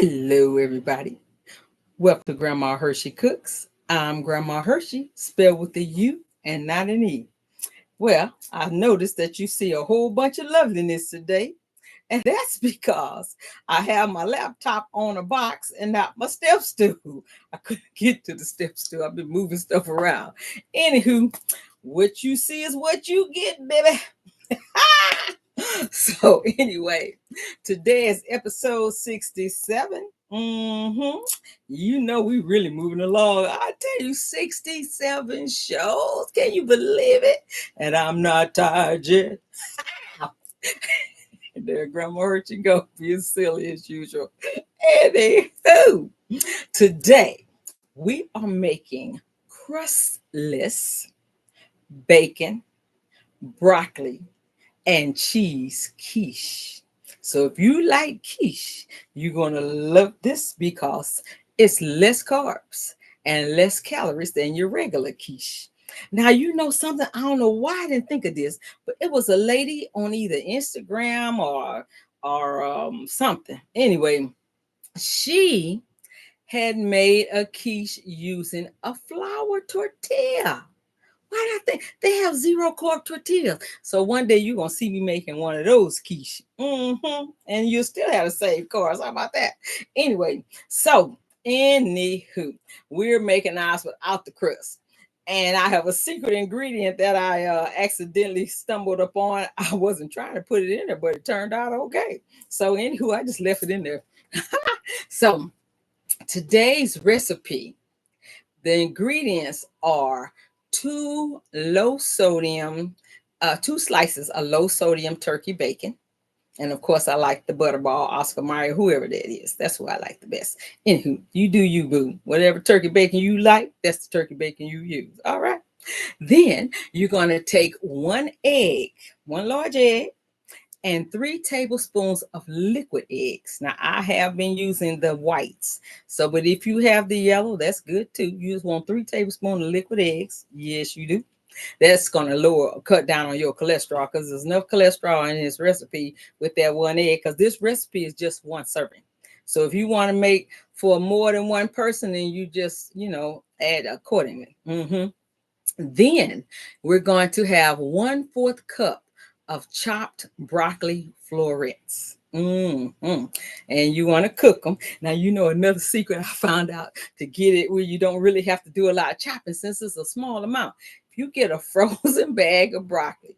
Hello, everybody. Welcome to Grandma Hershey Cooks. I'm Grandma Hershey, spelled with a U and not an E. Well, I've noticed that you see a whole bunch of loveliness today, and that's because I have my laptop on a box and not my step stool. I couldn't get to the step stool. I've been moving stuff around. Anywho, what you see is what you get, baby. So anyway, today is episode 67. You know we really moving along. I tell you, 67 shows. Can you believe it? And I'm not tired yet. There, Grandma Hershey go being silly as usual. Anywho, today we are making crustless bacon, broccoli, and cheese quiche. So if you like quiche, you're going to love this because it's less carbs and less calories than your regular quiche. Now, you know something, I don't know why I didn't think of this, but it was a lady on either Instagram or something. Anyway, she had made a quiche using a flour tortilla. Why do I think they have zero carb tortillas? So one day you're gonna see me making one of those quiche. And you still have the same carbs. How about that? Anyway, so anywho, we're making ours without the crust. And I have a secret ingredient that I accidentally stumbled upon. I wasn't trying to put it in there, but it turned out okay. So anywho, I just left it in there. So today's recipe, the ingredients are two slices of low sodium turkey bacon. And of course, I like the Butterball, Oscar Mayer, whoever that is. That's who I like the best. Anywho, you do you, boo. Whatever turkey bacon you like, that's the turkey bacon you use. All right. Then you're going to take one large egg, and 3 tablespoons of liquid eggs. Now, I have been using the whites. So, but if you have the yellow, that's good too. You just want 3 tablespoons of liquid eggs. Yes, you do. That's going to cut down on your cholesterol because there's enough cholesterol in this recipe with that one egg because this recipe is just 1 serving. So if you want to make for more than one person, then you just, add accordingly. Then we're going to have 1/4 cup of chopped broccoli florets. And you want to cook them. Now, another secret I found out to get it where you don't really have to do a lot of chopping since it's a small amount. If you get a frozen bag of broccoli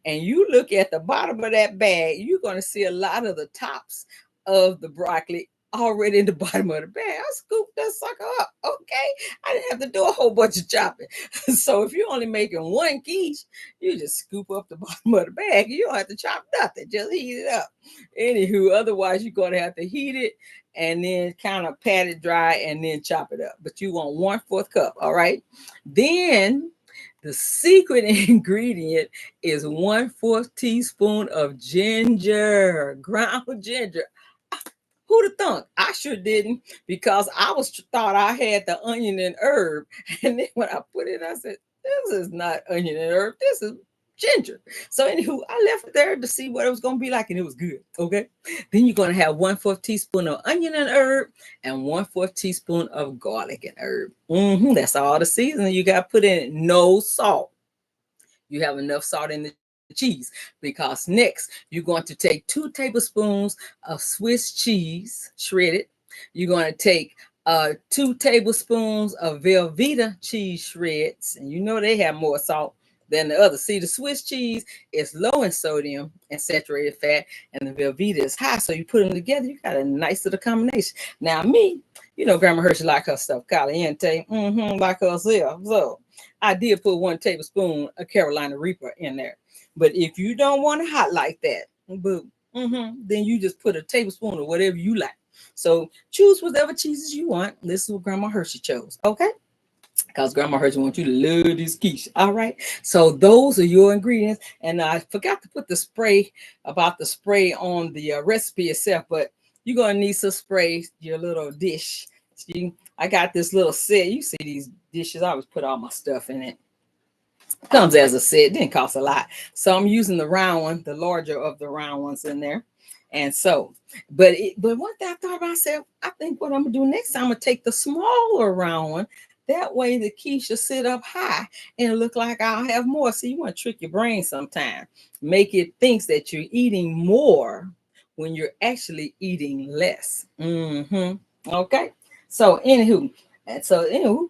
and you look at the bottom of that bag, you're going to see a lot of the tops of the broccoli already in the bottom of the bag. I scooped that sucker up. Okay. I didn't have to do a whole bunch of chopping. So if you're only making one quiche, you just scoop up the bottom of the bag. You don't have to chop nothing. Just heat it up. Anywho, otherwise you're going to have to heat it and then kind of pat it dry and then chop it up. But you want 1/4 cup. All right. Then the secret ingredient is 1/4 teaspoon of ginger, ground ginger. Who'd have thunk? I sure didn't because I thought I had the onion and herb. And then when I put it, I said, this is not onion and herb. This is ginger. So anywho, I left it there to see what it was going to be like, and it was good. Okay. Then you're going to have 1/4 teaspoon of onion and herb and 1/4 teaspoon of garlic and herb. That's all the seasoning you got to put in it. No salt. You have enough salt in the cheese because next you're going to take 2 tablespoons of Swiss cheese shredded. You're going to take 2 tablespoons of Velveeta cheese shreds, and they have more salt than the other. See, the Swiss cheese is low in sodium and saturated fat, and the Velveeta is high. So you put them together, you got a nice little combination. Now, me, Grandma Hershey like her stuff caliente, like herself. So I did put 1 tablespoon of Carolina Reaper in there. But if you don't want it hot like that, then you just put a tablespoon of whatever you like. So choose whatever cheeses you want. This is what Grandma Hershey chose, okay? Because Grandma Hershey wants you to love this quiche, all right? So those are your ingredients. And I forgot to put the spray on the recipe itself, but you're going to need some spray, your little dish. I got this little set. You see these dishes, I always put all my stuff in it. Comes as a set, didn't cost a lot. So I'm using the round one, the larger of the round ones in there. And so, but one thing I thought about myself, I think what I'm gonna do next time, I'm gonna take the smaller round one. That way the quiche will sit up high and look like I'll have more. So you want to trick your brain sometime. Make it think that you're eating more when you're actually eating less. Okay. So anywho,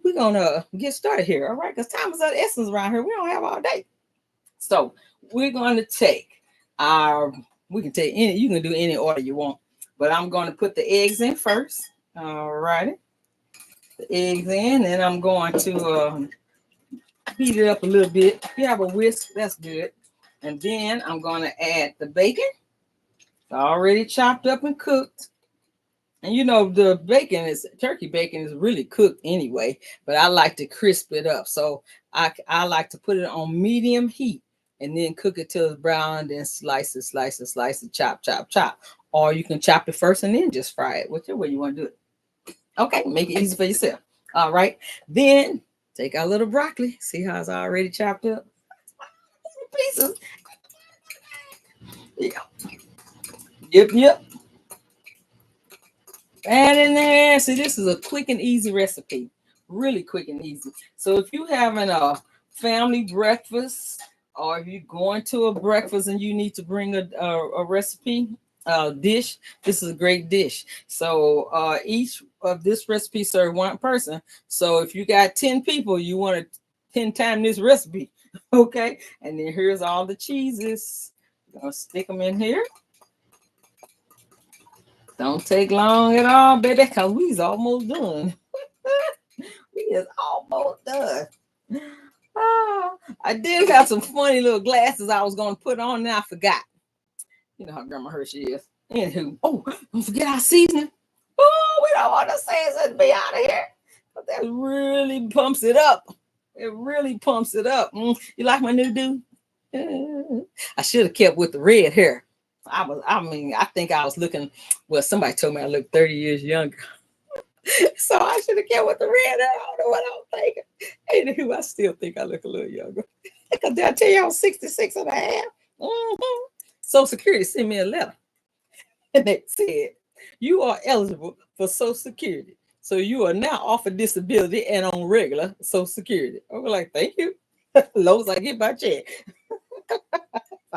we're gonna get started here. All right, because time is of the essence around here. We don't have all day. So we're going to take we can take any, you can do any order you want, but I'm going to put the eggs in first. All righty. The eggs in, and I'm going to heat it up a little bit. If you have a whisk, that's good. And then I'm going to add the bacon. It's already chopped up and cooked. And the turkey bacon is really cooked anyway, but I like to crisp it up. So I like to put it on medium heat and then cook it till it's brown, then slice it, chop. Or you can chop it first and then just fry it, whichever way you want to do it. Okay, make it easy for yourself. All right, then take our little broccoli. See how it's already chopped up? Pieces. Yeah. Yep. Add in there. See, this is a quick and easy recipe. Really quick and easy. So if you're having a family breakfast, or if you're going to a breakfast and you need to bring a recipe dish, this is a great dish. So each of this recipe serve one person. So if you got 10 people, you want to 10 times this recipe. Okay. And then here's all the cheeses. I'm going to stick them in here. Don't take long at all, baby, because we's almost done. We is almost done. I did have some funny little glasses I was going to put on, and I forgot. You know how Grandma Hershey is. Anywho, don't forget our seasoning. We don't want the seasoning to be out of here. But that really pumps it up. It really pumps it up. You like my new dude? I should have kept with the red hair. I think I was looking, well, somebody told me I looked 30 years younger. So I should have kept with the red hair. I don't know what I was thinking. Anywho, I still think I look a little younger. Because did I tell you I was 66 and a half? Social Security sent me a letter. And they said, you are eligible for Social Security. So you are now off of disability and on regular Social Security. I was like, thank you. As long as I get my check.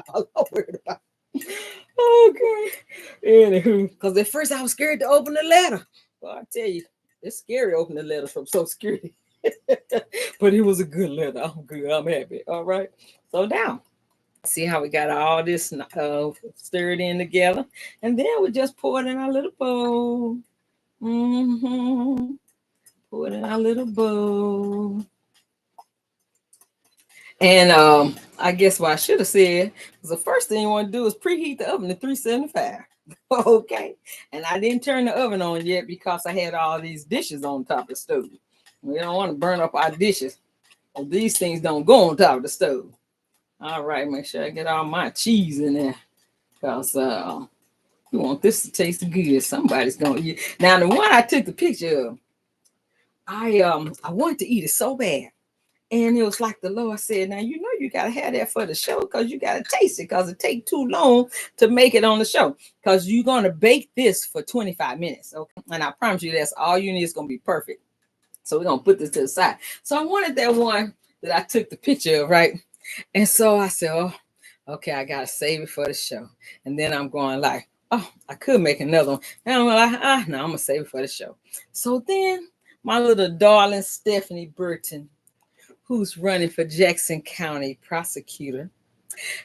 All I'm worried about. Okay. Anywho, because at first I was scared to open the letter. Well, I tell you, it's scary opening the letter from Social Security. But it was a good letter. I'm good. I'm happy. All right. So now, see how we got all this stirred in together. And then we just pour it in our little bowl. Pour it in our little bowl. And I guess what I should have said was the first thing you want to do is preheat the oven to 375. Okay. And I didn't turn the oven on yet because I had all these dishes on top of the stove. We don't want to burn up our dishes. Well, these things don't go on top of the stove. All right. Make sure I get all my cheese in there because you want this to taste good. Somebody's going to eat. Now, the one I took the picture of, I wanted to eat it so bad. And it was like the Lord said, now, you got to have that for the show because you got to taste it because it takes too long to make it on the show because you're going to bake this for 25 minutes. Okay. And I promise you that's all you need is going to be perfect. So we're going to put this to the side. So I wanted that one that I took the picture of, right? And so I said, okay, I got to save it for the show. And then I'm going like, I could make another one. And I'm like, no, I'm going to save it for the show. So then my little darling Stephanie Burton, who's running for Jackson County prosecutor,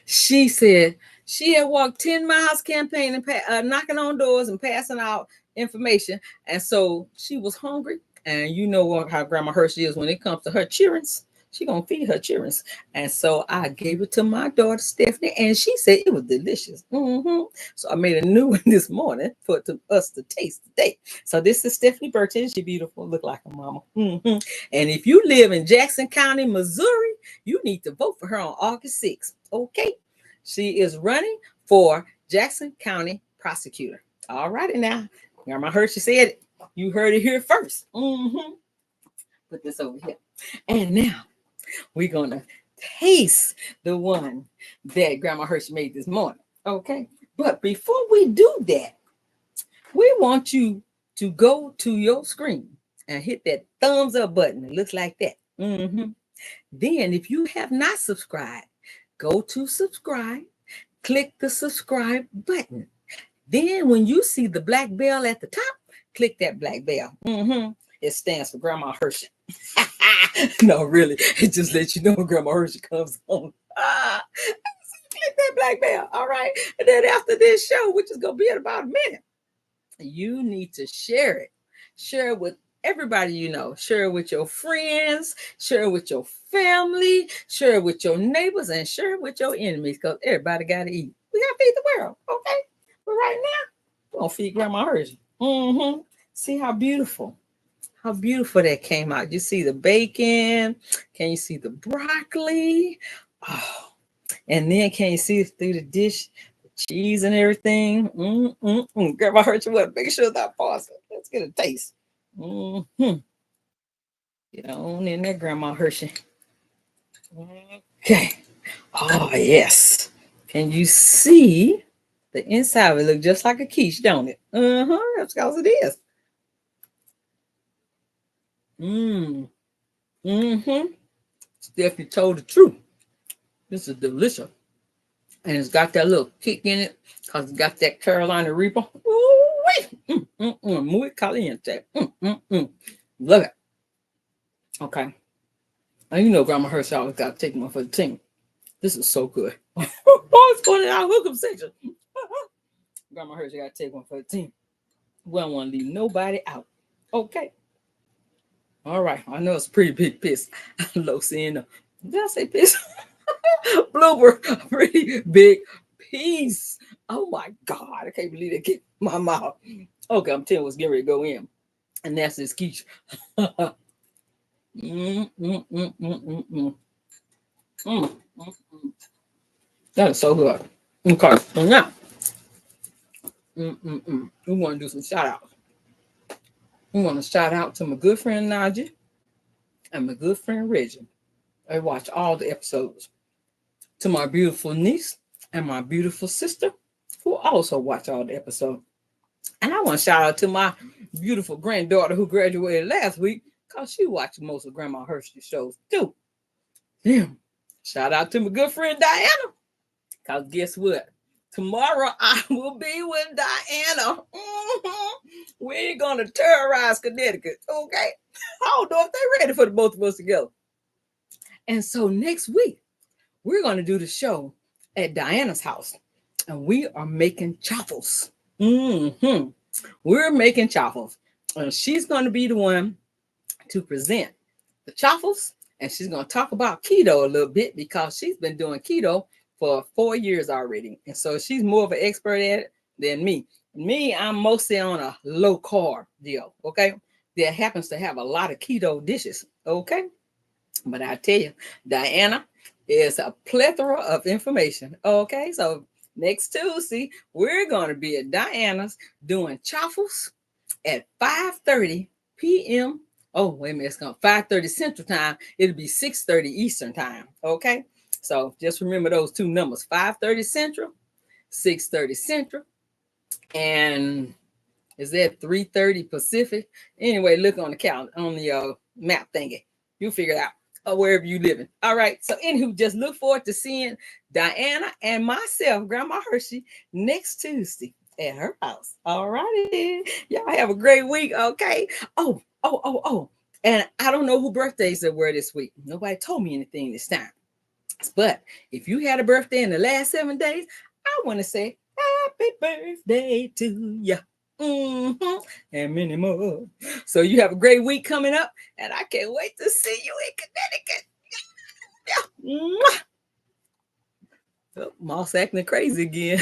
she said she had walked 10 miles campaigning, knocking on doors and passing out information. And so she was hungry. And you know how Grandma Hershey is when it comes to her children. She going to feed her children. And so I gave it to my daughter, Stephanie, and she said it was delicious. So I made a new one this morning for us to taste today. So this is Stephanie Burton. She beautiful, look like a mama. And if you live in Jackson County, Missouri, you need to vote for her on August 6th. Okay. She is running for Jackson County prosecutor. All righty now. Grandma Hershey said it. You heard it here first. Put this over here. And now we're going to taste the one that Grandma Hershey made this morning. Okay. But before we do that, we want you to go to your screen and hit that thumbs up button. It looks like that. Then, if you have not subscribed, go to subscribe, click the subscribe button. Then, when you see the black bell at the top, click that black bell. It stands for Grandma Hershey. No, really, it just lets you know when Grandma Hershey comes on. Click that black bell. All right. And then after this show, which is going to be in about a minute, you need to share it. Share it with everybody you know. Share it with your friends. Share it with your family. Share it with your neighbors, and share it with your enemies, because everybody got to eat. We got to feed the world. Okay. But right now, we're going to feed Grandma Hershey. See how beautiful. How beautiful that came out. You see the bacon. Can you see the broccoli? Oh. And then can you see it through the dish? The cheese and everything. Grandma Hershey, what? Make sure that pause. Let's get a taste. Get on in there, Grandma Hershey. Okay. Oh, yes. Can you see the inside of it? Look just like a quiche, don't it? That's because it is. Stephanie told the truth. This is delicious. And it's got that little kick in it because it's got that Carolina Reaper. Muy caliente. Love it. Okay. And you know Grandma Hershey always got to take one for the team. This is so good. It's going in our hookup section. Grandma Hershey got to take one for the team. We don't want to leave nobody out. Okay. All right. I know it's a pretty big piss. Low seeing. Did I say piss? Blooper. Pretty big piece. Oh my God. I can't believe that came my mouth. Okay. I'm telling you what's getting ready to go in. And that's this quiche. That is so good. Okay. So now, we want to do some shout outs. We want to shout out to my good friend Najee and my good friend Reggie. I watch all the episodes. To my beautiful niece and my beautiful sister, who also watch all the episodes. And I want to shout out to my beautiful granddaughter who graduated last week, because she watched most of Grandma Hershey's shows too. Yeah. Shout out to my good friend Diana, because guess what? Tomorrow I will be with Diana. We ain't going to terrorize Connecticut, okay? I don't know if they're ready for the both of us together. And so next week, we're going to do the show at Diana's house. And we are making chaffles. We're making chaffles. And she's going to be the one to present the chaffles. And she's going to talk about keto a little bit, because she's been doing keto for 4 years already. And so she's more of an expert at it than me. I'm mostly on a low carb deal, okay? That happens to have a lot of keto dishes, okay? But I tell you, Diana is a plethora of information, okay? So next Tuesday, we're going to be at Diana's doing chaffles at 5:30 p.m. Oh, wait a minute, it's going to 5:30 Central Time. It'll be 6:30 Eastern Time, okay? So just remember those two numbers, 5:30 Central, 6:30 Central, and is that 3:30 Pacific? Anyway, look on the calendar, on the map thingy. You'll figure it out, or wherever you living. All right. So anywho, just look forward to seeing Diana and myself, Grandma Hershey, next Tuesday at her house. All righty. Y'all have a great week. Okay. Oh. And I don't know who birthdays there were this week. Nobody told me anything this time. But if you had a birthday in the last 7 days, I want to say happy birthday to you. And many more. So you have a great week coming up, and I can't wait to see you in Connecticut. Oh, Moss acting crazy again.